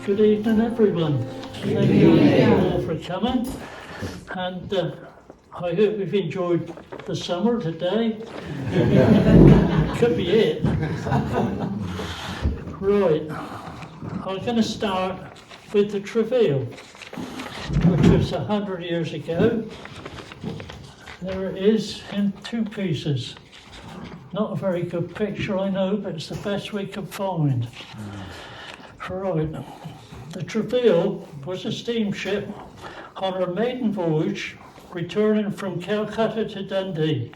Good evening, everyone. Thank you all for coming, and I hope you've enjoyed the summer today. Could be it. Right, I'm going to start with the travail, which was 100 years ago. There it is in two pieces. Not a very good picture, I know, but it's the best we could find. Right, the Travail was a steamship on her maiden voyage returning from Calcutta to Dundee.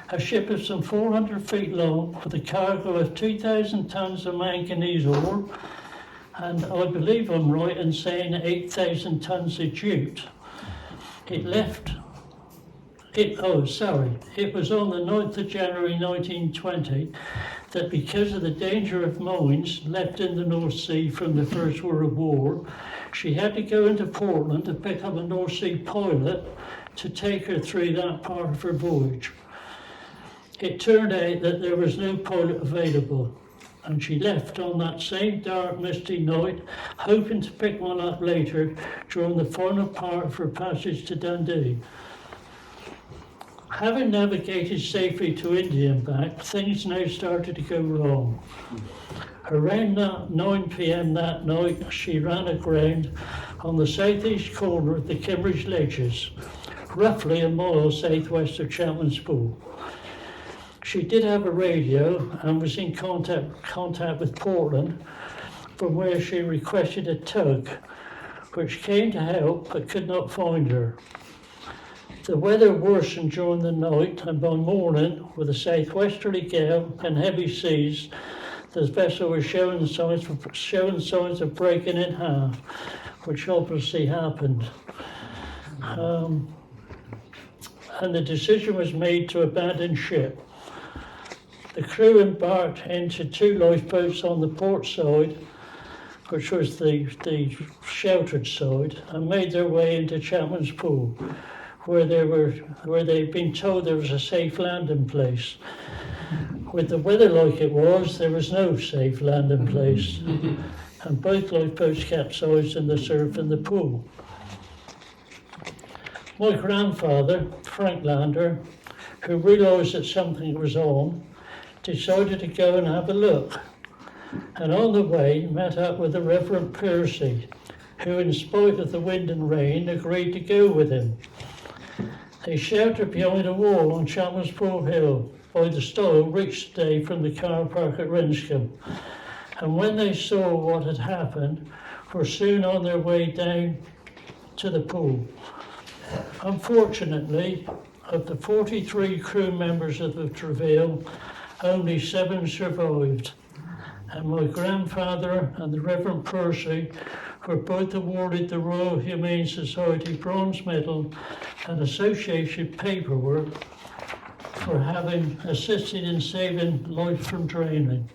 A ship of some 400 feet long with a cargo of 2,000 tons of manganese ore, and I believe I'm right in saying 8,000 tons of jute. It was on the 9th of January 1920 that, because of the danger of mines left in the North Sea from the First World War, she had to go into Portland to pick up a North Sea pilot to take her through that part of her voyage. It turned out that there was no pilot available, and she left on that same dark, misty night, hoping to pick one up later during the final part of her passage to Dundee. Having navigated safely to India and back, things now started to go wrong. Around 9 p.m. that night, she ran aground on the southeast corner of the Cambridge Ledges, roughly a mile southwest of Chapman's Pool. She did have a radio and was in contact with Portland, from where she requested a tug, which came to help but could not find her. The weather worsened during the night, and by morning, with a southwesterly gale and heavy seas, the vessel was showing signs of breaking in half, which obviously happened. And the decision was made to abandon ship. The crew embarked into two lifeboats on the port side, which was the sheltered side, and made their way into Chapman's Pool, where they'd been told there was a safe landing place. With the weather like it was, there was no safe landing place, and both lifeboats capsized in the surf in the pool. My grandfather, Frank Lander, who realised that something was on, decided to go and have a look, and on the way met up with the Reverend Percy, who, in spite of the wind and rain, agreed to go with him. They sheltered behind a wall on Chapman's Pool Hill by the stile reached today from the car park at Rinscombe, and when they saw what had happened, were soon on their way down to the pool. Unfortunately, of the 43 crew members of the Travail, only 7 survived, and my grandfather and the Reverend Percy were both awarded the Royal Humane Society Bronze Medal and association paperwork for having assisted in saving life from drowning.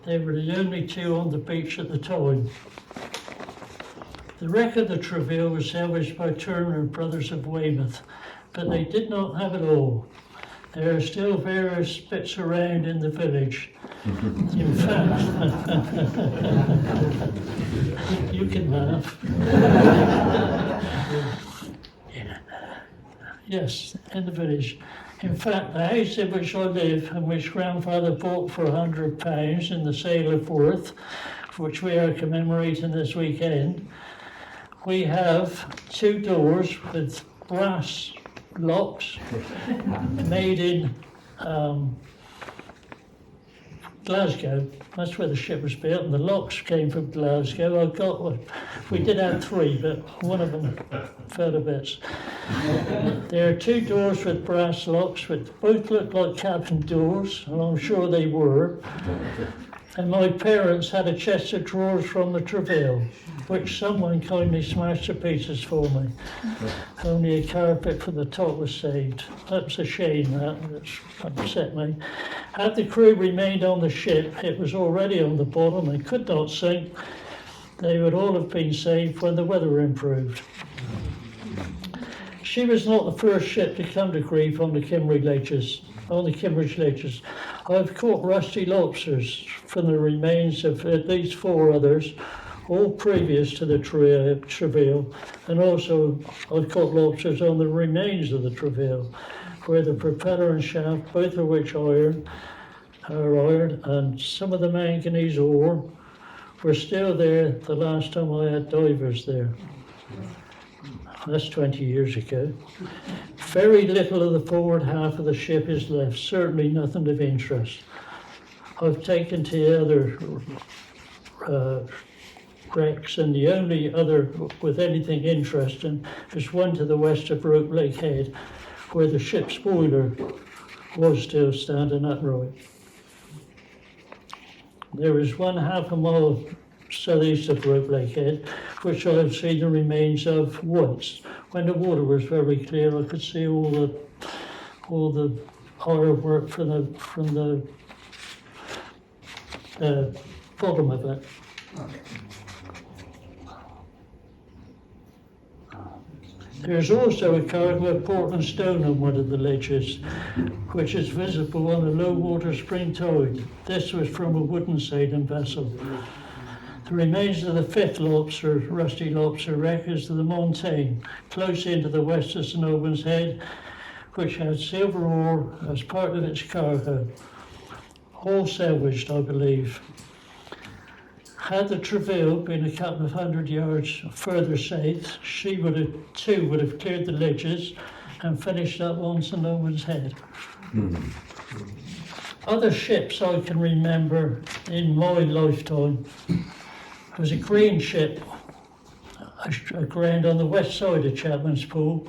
They were the only 2 on the beach at the time. The wreck of the Travail was salvaged by Turner and Brothers of Weymouth, but they did not have it all. There are still various bits around in the village. In fact, you can laugh. Yes, in the village. In fact, the house in which I live and which grandfather bought for £100 in the sale of Worth, which we are commemorating this weekend, we have 2 doors with brass locks made in Glasgow. That's where the ship was built, and the locks came from Glasgow. I got one. We did have 3, but one of them fell to bits. There are 2 doors with brass locks, which both look like cabin doors, and I'm sure they were. And my parents had a chest of drawers from the Travail, which someone kindly smashed to pieces for me. Only a carpet for the top was saved. That was a shame, that upset me. Had the crew remained on the ship, it was already on the bottom and could not sink. They would all have been saved when the weather improved. She was not the first ship to come to grief on the Cambridge Ledges. I've caught rusty lobsters from the remains of at least 4 others all previous to the travail, and also I've caught lobsters on the remains of the travail, where the propeller and shaft, both of which are iron, and some of the manganese ore were still there the last time I had divers there. That's 20 years ago. Very little of the forward half of the ship is left, certainly nothing of interest. I've taken to the other wrecks, and the only other with anything interesting is one to the west of Rope Lake Head, where the ship's boiler was still standing upright. There is one half a mile southeast of Rope Lake Head, which I have seen the remains of once. When the water was very clear, I could see all the ironwork from the bottom of it. There is also a cargo of Portland stone on one of the ledges, which is visible on a low water spring tide. This was from a wooden sailing vessel. The remains of the fifth rusty lobster wreck is the Montaigne, close into the west of St Albans Head, which had silver ore as part of its cargo. All salvaged, I believe. Had the travail been a couple of 100 yards further south, she would have cleared the ledges and finished up on St Albans Head. Other ships I can remember in my lifetime was a green ship aground on the west side of Chapman's Pool.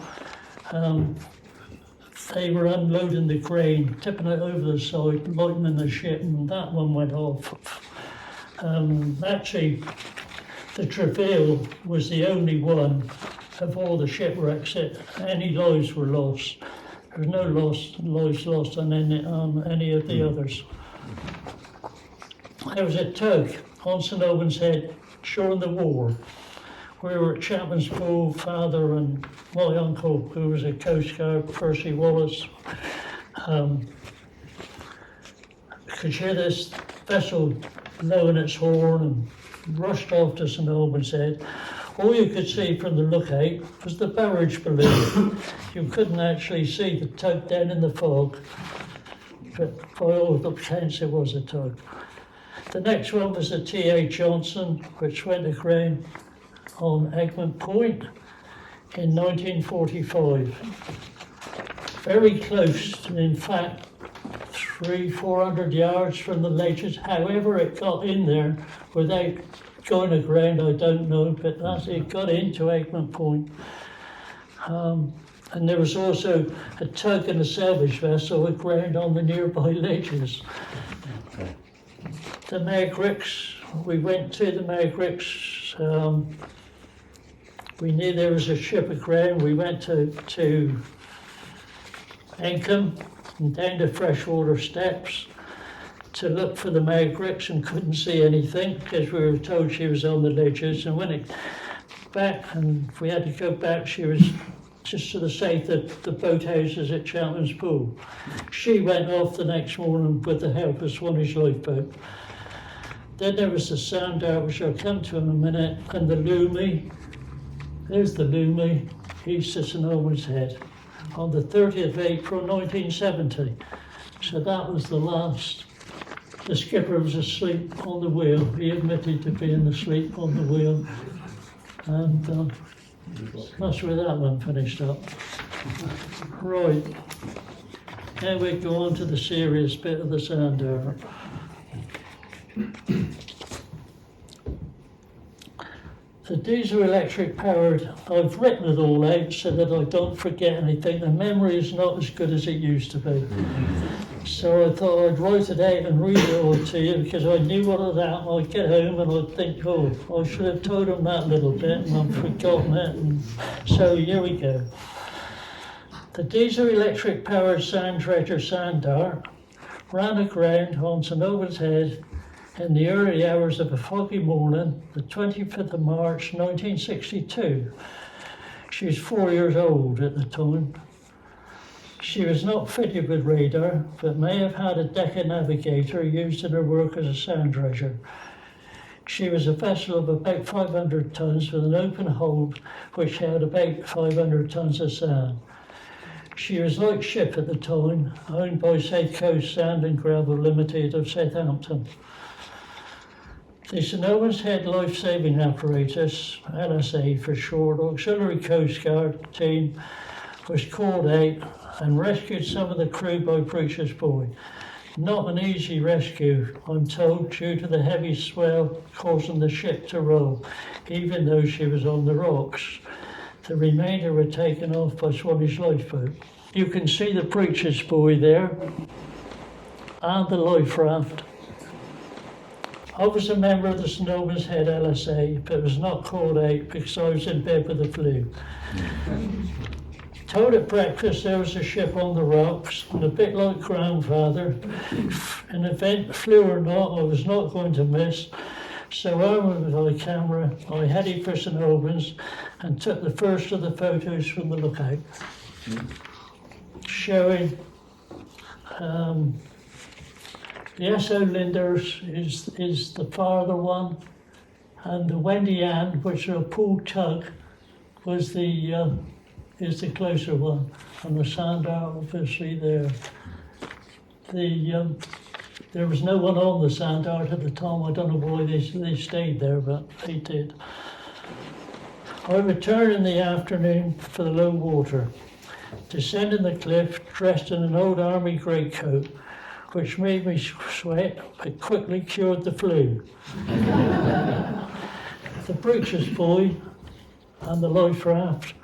They were unloading the grain, tipping it over the side, lightening the ship, and that one went off. Actually, the travail was the only one of all the shipwrecks that any lives were lost. There was no lives lost on any of the others. There was a tug on St Albans Head during the war. We were at Chapman's Pool, father and my uncle, who was a Coast Guard, Percy Wallace. Could hear this vessel blowing its horn and rushed off to St Albans Head. All you could see from the lookout was the barrage balloon. You couldn't actually see the tug down in the fog, but by all accounts it was a tug. The next one was the T.A. Johnson, which went aground on Egmont Point in 1945. Very close, in fact, 300-400 yards from the ledges. However it got in there without going aground, I don't know, but it got into Egmont Point. And there was also a tug and a salvage vessel aground on the nearby ledges. The Magricks, we went to the Magricks. We knew there was a ship aground. We went to Encombe and down to freshwater steps to look for the Magricks and couldn't see anything because we were told she was on the ledges. And when it back and we had to go back, she was just to the south of the boathouses at Chapman's Pool. She went off the next morning with the help of Swanage lifeboat. Then there was the Sandar, which I'll come to in a minute, and the Loomy. There's the Loomy, east of St Albans Head, on the 30th of April 1970. So that was the last. The skipper was asleep on the wheel. He admitted to being asleep on the wheel. And that's where that one finished up. Right. Now we go on to the serious bit of the Sandar. The diesel electric powered, I've written it all out so that I don't forget anything. The memory is not as good as it used to be. So I thought I'd write it out and read it all to you because I knew what had happened. I'd get home and I'd think, oh, I should have told him that little bit and I've forgotten it. And so here we go. The diesel electric powered sand dredger Sandar ran aground on St Albans Head in the early hours of a foggy morning, the 25th of March 1962. She was 4 years old at the time. She was not fitted with radar, but may have had a Decca navigator used in her work as a sand dredger. She was a vessel of about 500 tons with an open hold which held about 500 tons of sand. She was light ship at the time, owned by South Coast Sand and Gravel Limited of Southampton. The St Albans Head Life-Saving Apparatus, LSA for short, Auxiliary Coast Guard team was called out and rescued some of the crew by Preacher's Buoy. Not an easy rescue, I'm told, due to the heavy swell causing the ship to roll, even though she was on the rocks. The remainder were taken off by Swanage lifeboat. You can see the Preacher's Buoy there, and the life raft. I was a member of the St Albans Head LSA, but was not called out because I was in bed with the flu. Told at breakfast there was a ship on the rocks, and a bit like grandfather, an event, flu or not, I was not going to miss. So armed with my camera, I headed for St Albans and took the first of the photos from the lookout, showing the S.O. Linders is the farther one, and the Wendy Ann, which is a pull tug, is the closer one, and the Sandar obviously there. There was no one on the Sandar at the time. I don't know why they stayed there, but they did. I returned in the afternoon for the low water, descending the cliff dressed in an old army greatcoat, which made me sweat but quickly cured the flu. The Preacher's Buoy and the life raft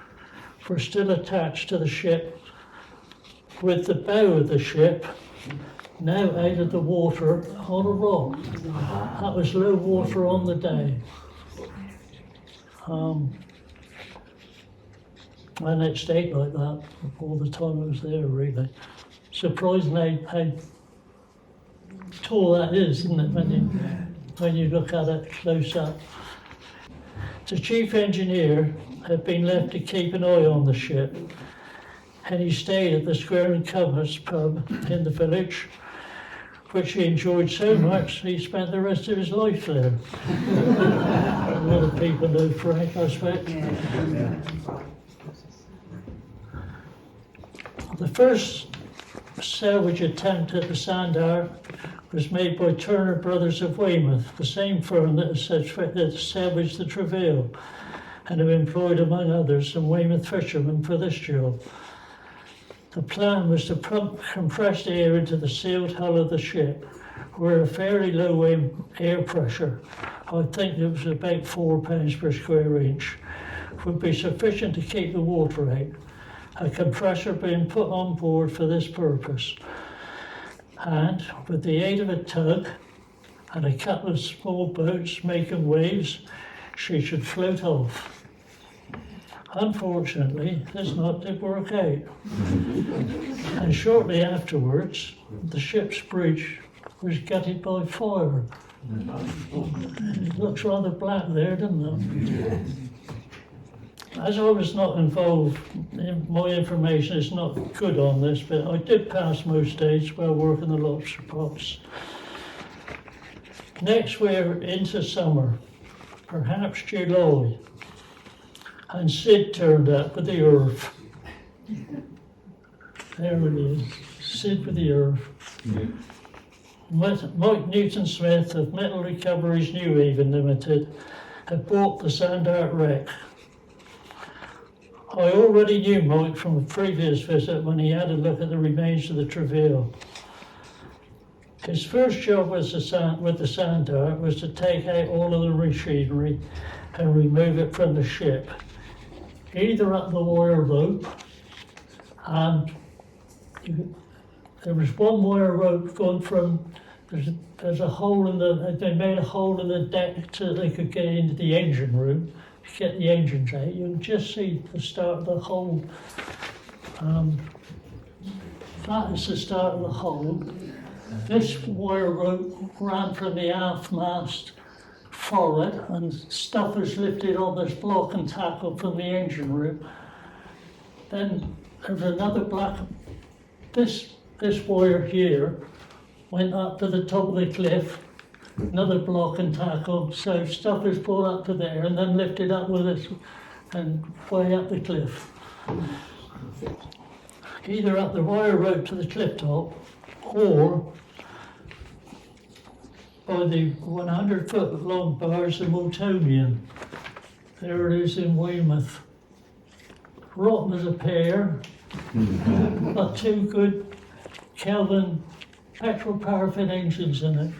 were still attached to the ship, with the bow of the ship now out of the water on a rock. That was low water on the day. And it stayed like that all the time I was there, really. Surprising how tall that is, isn't it, when you look at it close up. The chief engineer had been left to keep an eye on the ship, and he stayed at the Square and Compass pub in the village, which he enjoyed so much he spent the rest of his life there. A lot of people know Frank, I expect. The first salvage attempt at the Sandar was made by Turner Brothers of Weymouth, the same firm that salvaged the Travail, and have employed, among others, some Weymouth fishermen for this job. The plan was to pump compressed air into the sealed hull of the ship, where a fairly low air pressure, I think it was about 4 pounds per square inch, would be sufficient to keep the water out, a compressor being put on board for this purpose. And with the aid of a tug and a couple of small boats making waves, she should float off. Unfortunately, this did work out. And shortly afterwards, the ship's bridge was gutted by fire. It looks rather black there, doesn't it? As I was not involved, my information is not good on this, but I did pass most days while working the lobster pots. Next we're into summer, perhaps July, and Sid turned up with the earth. There it is, Sid with the earth. Mike Newton-Smith of Metal Recoveries New Haven Limited had bought the Sandart wreck. I already knew Mike from a previous visit when he had a look at the remains of the Travail. His first job with the Sandart was to take out all of the machinery and remove it from the ship, either up the wire rope, and there was one wire rope going from, there's a hole in they made a hole in the deck so they could get into the engine room, to get the engines out. You can just see the start of the hole. That is the start of the hole. This wire rope ran from the aft mast forward, and stuff was lifted on this block and tackled from the engine room. Then there was another black, this wire here went up to the top of the cliff another block and tackle. So stuff is pulled up to there and then lifted up with us and way up the cliff. Either up the wire rope to the cliff top or by the 100-foot long bars of Multonian. There it is in Weymouth. Rotten as a pear, but two good Kelvin petrol paraffin engines in it.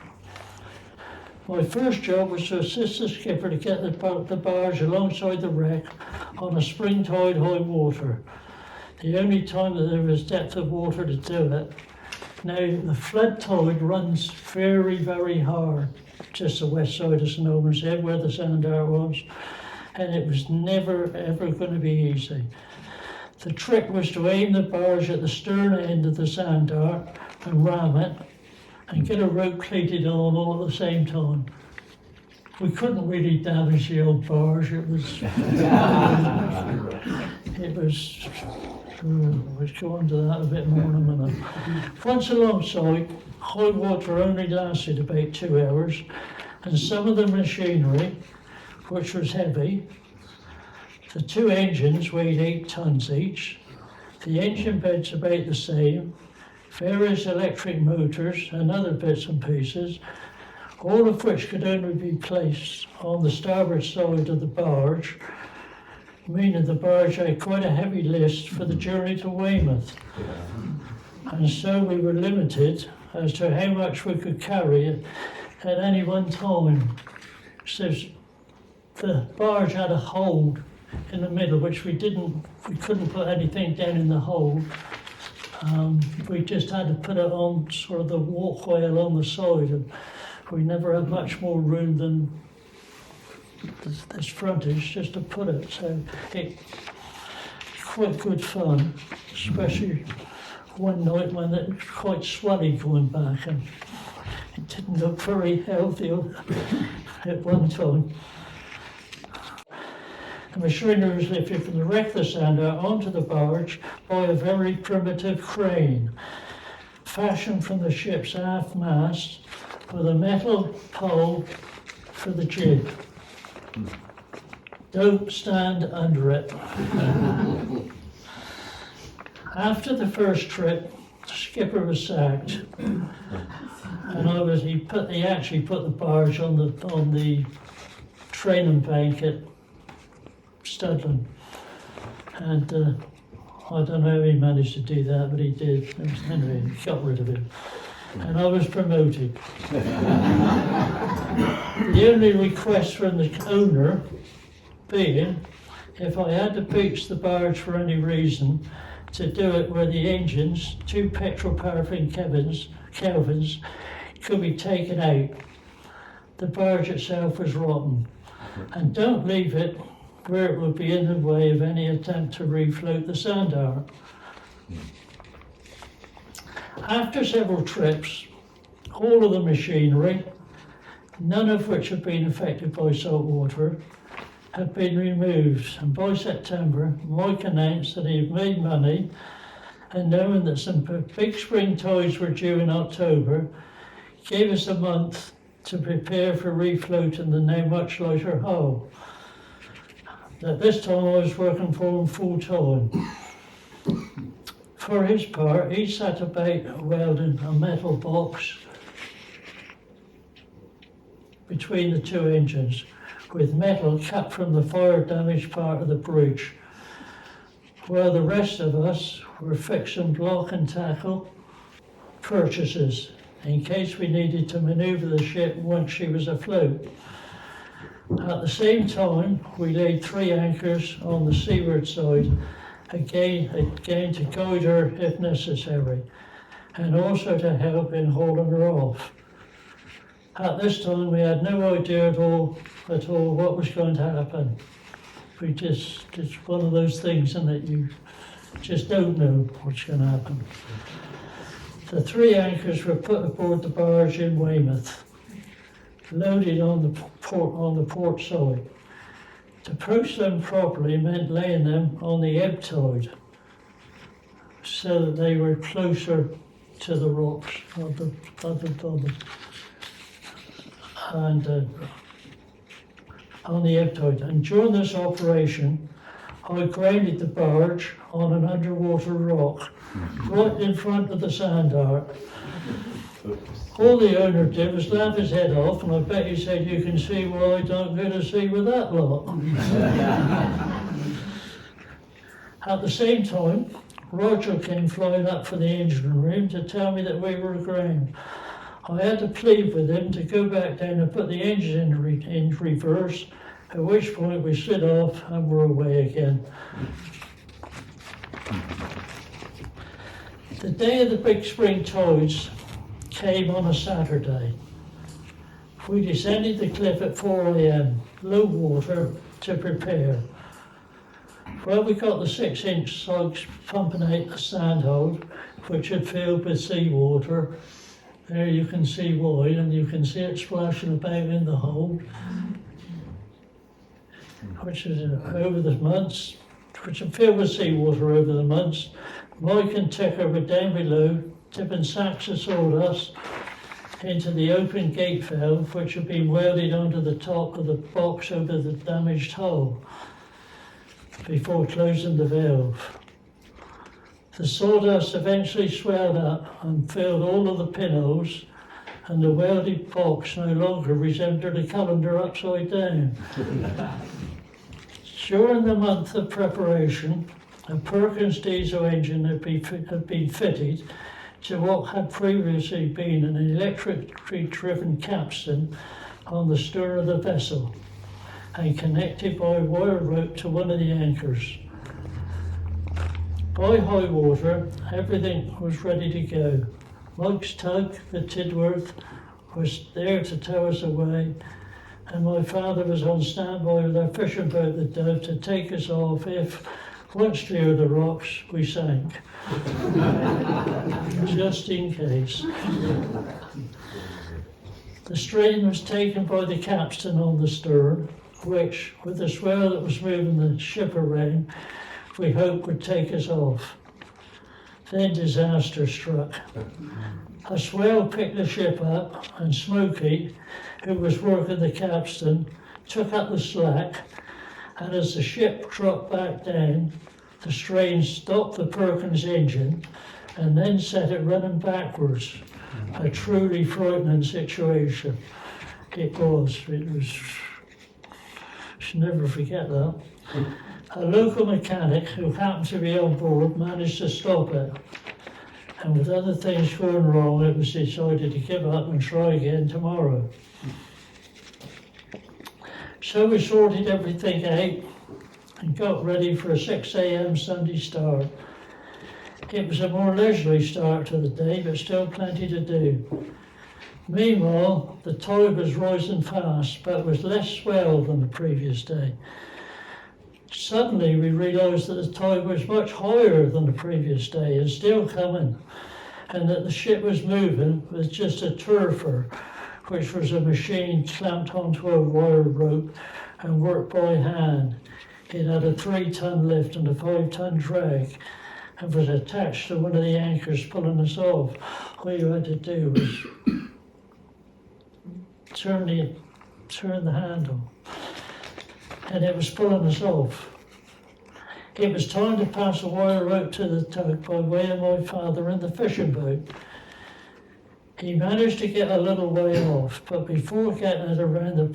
My first job was to assist the skipper to get the barge alongside the wreck on a spring tide high water. The only time that there was depth of water to do it. Now the flood tide runs very, very hard, just the west side of St Albans Head where the Sandar was, and it was never ever going to be easy. The trick was to aim the barge at the stern end of the Sandar and ram it and get a rope cleated on all at the same time. We couldn't really damage the old barge. We'll go on to that a bit more in a minute. Once alongside, high water only lasted about 2 hours, and some of the machinery, which was heavy, the two engines weighed 8 tons each, the engine beds about the same, various electric motors and other bits and pieces, all of which could only be placed on the starboard side of the barge, meaning the barge had quite a heavy list for the journey to Weymouth. And so we were limited as to how much we could carry at any one time. So the barge had a hold in the middle, which we couldn't put anything down in the hold. We just had to put it on sort of the walkway along the side, and we never had much more room than this frontage just to put it. So it quite good fun, especially one night when it was quite swelly going back, and it didn't look very healthy at one time. The machinery was lifted from the wreck of the Sandar onto the barge by a very primitive crane, fashioned from the ship's aft mast with a metal pole for the jib. Don't stand under it. After the first trip, the skipper was sacked, and he actually put the barge on the training bank at Studland, and I don't know how he managed to do that, but he did. Anyway, he got rid of it, and I was promoted. The only request from the owner being, if I had to beach the barge for any reason, to do it where the engines, 2 petrol paraffin Kelvins, could be taken out. The barge itself was rotten, and don't leave it where it would be in the way of any attempt to refloat the Sandar. After several trips, all of the machinery, none of which had been affected by salt water, had been removed, and by September, Mike announced that he had made money, and knowing that some big spring tides were due in October, gave us a month to prepare for refloating the now much lighter hull. At this time I was working for him full time. For his part, he sat about welding a metal box between the two engines with metal cut from the fire damaged part of the bridge, while the rest of us were fixing block and tackle purchases in case we needed to manoeuvre the ship once she was afloat. At the same time, we laid 3 anchors on the seaward side, again to guide her if necessary, and also to help in hauling her off. At this time, we had no idea at all what was going to happen. It's one of those things, isn't it? You just don't know what's going to happen. The 3 anchors were put aboard the barge in Weymouth, loaded on the port side. To post them properly meant laying them on the ebb tide so that they were closer to the rocks and on the ebb tide. And during this operation, I grounded the barge on an underwater rock right in front of the sand art. All the owner did was laugh his head off, and I bet he said, "You can see why I don't go to sea with that lot." At the same time, Roger came flying up from the engine room to tell me that we were aground. I had to plead with him to go back down and put the engine in reverse, at which point we slid off and were away again. The day of the big spring tides came on a Saturday. We descended the cliff at 4 a.m, low water, to prepare. Well, we got the 6-inch slugs pumping out the sand hold, which had filled with seawater. There you can see why, and you can see it splashing about in the hold, which is over the months, which had filled with seawater over the months. Mike and Ticker were down below, tipping sacks of sawdust into the open gate valve, which had been welded onto the top of the box over the damaged hull before closing the valve. The sawdust eventually swelled up and filled all of the pinholes, and the welded box no longer resembled a calendar upside down. During the month of preparation, a Perkins diesel engine had been fitted to what had previously been an electrically driven capstan on the stern of the vessel and connected by a wire rope to one of the anchors. By high water, everything was ready to go. Mike's tug, the Tidworth, was there to tow us away, and my father was on standby with our fishing boat, the Dove, to take us off if, once near the rocks, we sank. Just in case. The strain was taken by the capstan on the stern, which, with the swell that was moving the ship around, we hoped would take us off. Then disaster struck. A swell picked the ship up, and Smokey, who was working the capstan, took up the slack, and as the ship dropped back down, the strain stopped the Perkins engine and then set it running backwards. A truly frightening situation. It was. Should never forget that. A local mechanic who happened to be on board managed to stop it. And with other things going wrong, it was decided to give up and try again tomorrow. So we sorted everything out and got ready for a 6 a.m. Sunday start. It was a more leisurely start to the day, but still plenty to do. Meanwhile, the tide was rising fast, but with less swell than the previous day. Suddenly we realised that the tide was much higher than the previous day and still coming, and that the ship was moving with just a turfer, which was a machine clamped onto a wire rope and worked by hand. It had a 3-ton lift and a 5-ton drag, and was attached to one of the anchors pulling us off. All you had to do was turn the handle, and it was pulling us off. It was time to pass a wire rope to the tug by way of my father in the fishing boat. He managed to get a little way off, but before getting it around the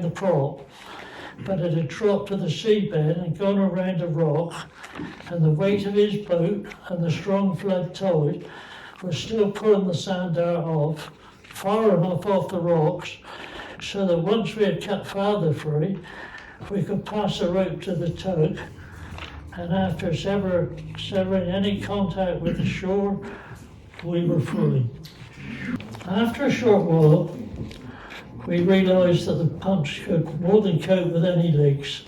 prop, but it had dropped to the seabed and gone around a rock, and the weight of his boat and the strong flood tide were still pulling the sand dart off, far enough off the rocks, so that once we had cut father free, we could pass the rope to the tug, and after severing any contact with the shore, we were free. After a short while, we realised that the pumps could more than cope with any leaks.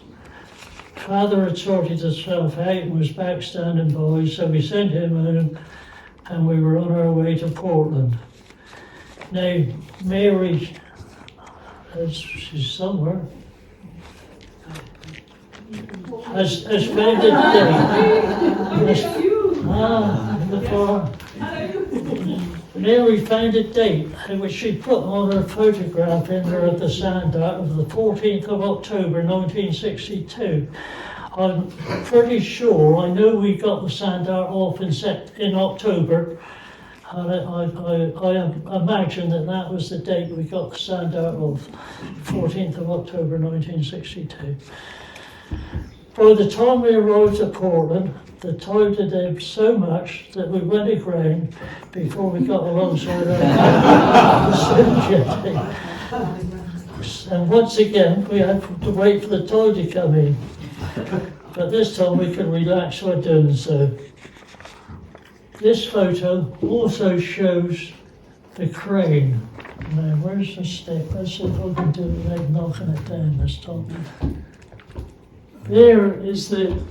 Father had sorted himself out and was back standing by, so we sent him home and we were on our way to Portland. Now, Mary, she's somewhere, has found it in the farm. And here we found a date which she put on her photograph in there of the sand art of the 14th of October 1962. I'm pretty sure, I know we got the sand art off in October, and I imagine that was the date we got the sand art off, 14th of October 1962. By the time we arrived at Portland, the tide had ebbed so much that we went aground before we got alongside the swim jetty. And once again, we had to wait for the tide to come in. But this time we could relax by doing so. This photo also shows the crane. Now, where's the stick? Let's see if I can do it without knocking it down this time. There is the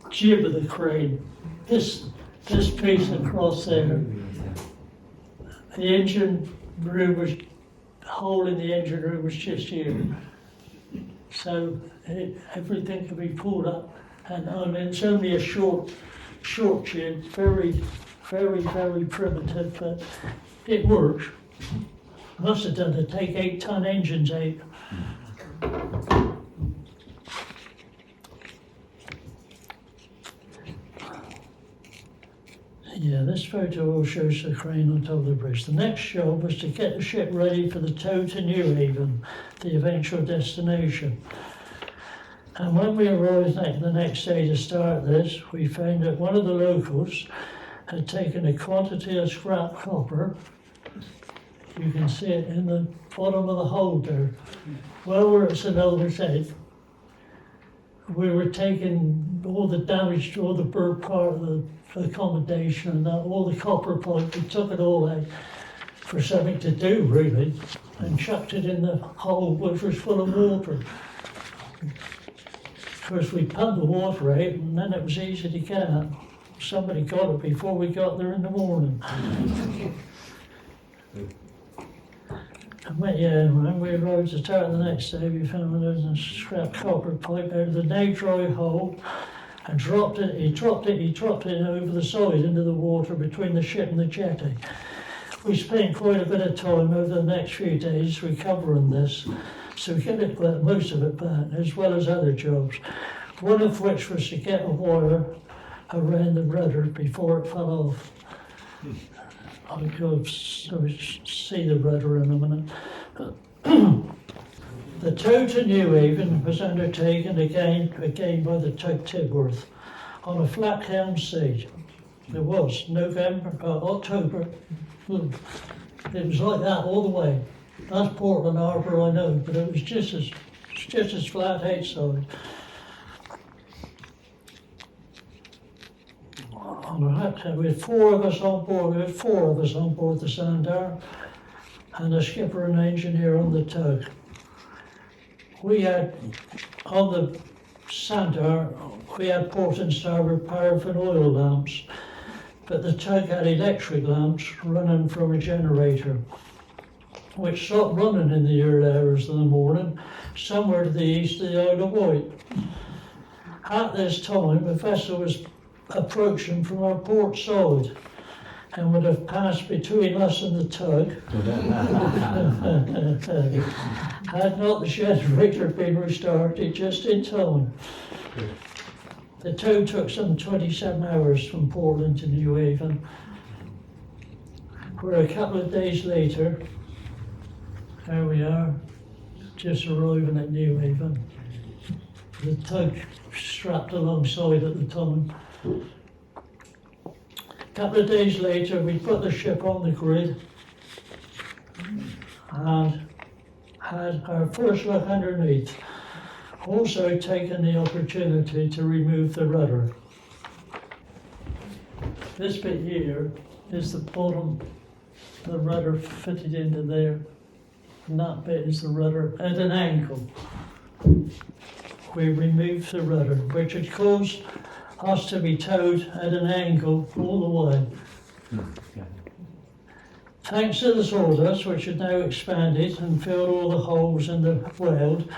jib of the crane. This piece across there. The engine room was, the hole in the engine room was just here. So everything can be pulled up, and it's only a short jib, very primitive, but it works. Must have done to take 8-ton engines out. Yeah, this photo shows the crane on top of the bridge. The next job was to get the ship ready for the tow to New Haven, the eventual destination. And when we arrived the next day to start this, we found that one of the locals had taken a quantity of scrap copper. You can see it in the bottom of the hold there. Well, we're at St. Albans Head. We were taking all the damage to all the burnt part of the accommodation and all the copper pipe. We took it all out for something to do, really, and chucked it in the hole, which was full of water. Of course, we pumped the water out, and then it was easy to get at. Somebody got it before we got there in the morning. And when we arrived to start the next day, we found there was a scrap copper pipe out of the now dry hole, and dropped it over the side into the water between the ship and the jetty. We spent quite a bit of time over the next few days recovering this, so we got most of it back, as well as other jobs. One of which was to get a wire around the rudder before it fell off. I'll see the rudder in a minute. The tow to New Haven was undertaken again by the tug Tidworth on a flat helm sea. It was October. It was like that all the way. That's Portland Harbour, I know, but it was just as flat outside. We had 4 of us on board. There were 4 of us on board the Sandar, and a skipper and engineer on the tug. We had, on the Sandar, we had port and starboard paraffin oil lamps, but the tug had electric lamps running from a generator, which stopped running in the early hours of the morning, somewhere to the east of the Isle of Wight. At this time, a vessel was approaching from our port side and would have passed between us and the tug had not the generator been restarted just in time. The tow took some 27 hours from Portland to New Haven, where a couple of days later, here we are, just arriving at New Haven. The tug strapped alongside at the time. A couple of days later, we put the ship on the grid and had our first look underneath. Also taken the opportunity to remove the rudder. This bit here is the bottom, the rudder fitted into there, and that bit is the rudder at an angle. We removed the rudder, which had caused us to be towed at an angle all the way. Thanks to the sawdust, which had now expanded and filled all the holes in the weld,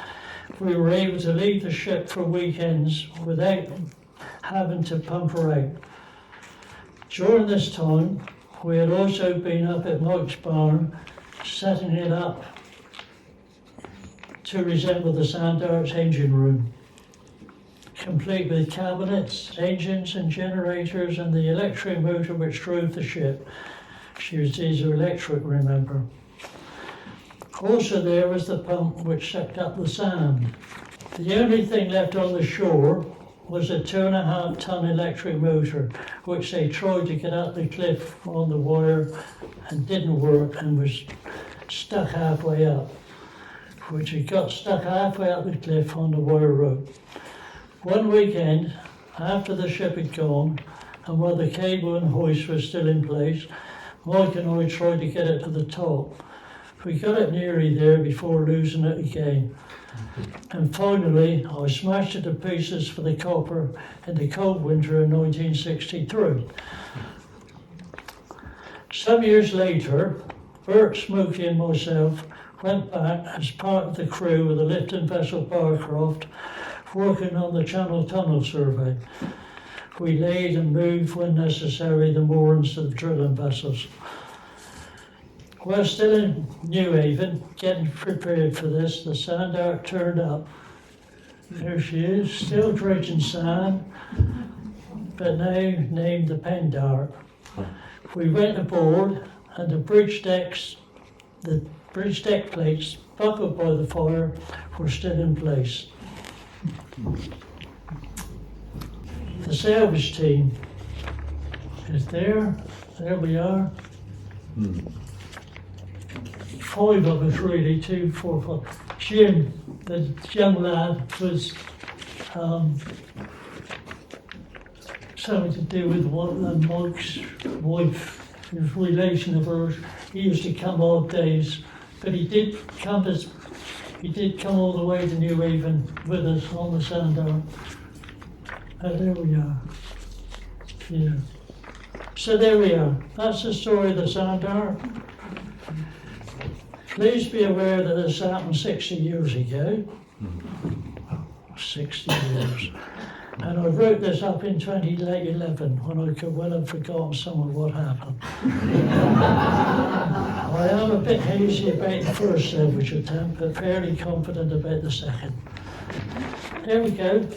we were able to leave the ship for weekends without having to pump her out. During this time, We had also been up at Mike's barn, setting it up to resemble the Sandart's engine room, complete with cabinets, engines and generators and the electric motor which drove the ship. She was diesel-electric, remember. Also there was the pump which sucked up the sand. The only thing left on the shore was a 2.5 ton electric motor, which they tried to get up the cliff on the wire and didn't work and was stuck halfway up, which had got stuck halfway up the cliff on the wire rope. One weekend, after the ship had gone, and while the cable and hoist were still in place, Mike and I tried to get it to the top. We got it nearly there before losing it again. And finally, I smashed it to pieces for the copper in the cold winter of 1963. Some years later, Bert, Smokey and myself went back as part of the crew of the lifting vessel Barcroft, working on the Channel Tunnel survey. We laid and moved when necessary the moorings of the drilling vessels. While still in New Haven, getting prepared for this, the Sandart turned up. There she is, still dredging sand, but now named the Pendart. We went aboard, and the bridge deck plates, buckled by the fire, were still in place. The salvage team is there. There we are. 5 of us really, 2, 4, 5. Jim, the young lad, was something to do with Mike's wife, his relation of hers. He used to come odd days, but he did come all the way to New Haven with us on the Sandar. There we are. Yeah. So there we are. That's the story of the Sandar. Please be aware that this happened 60 years ago. 60 years. And I wrote this up in 2011 when I could well have forgotten some of what happened. I am a bit hazy about the first salvage attempt, but fairly confident about the second. There we go.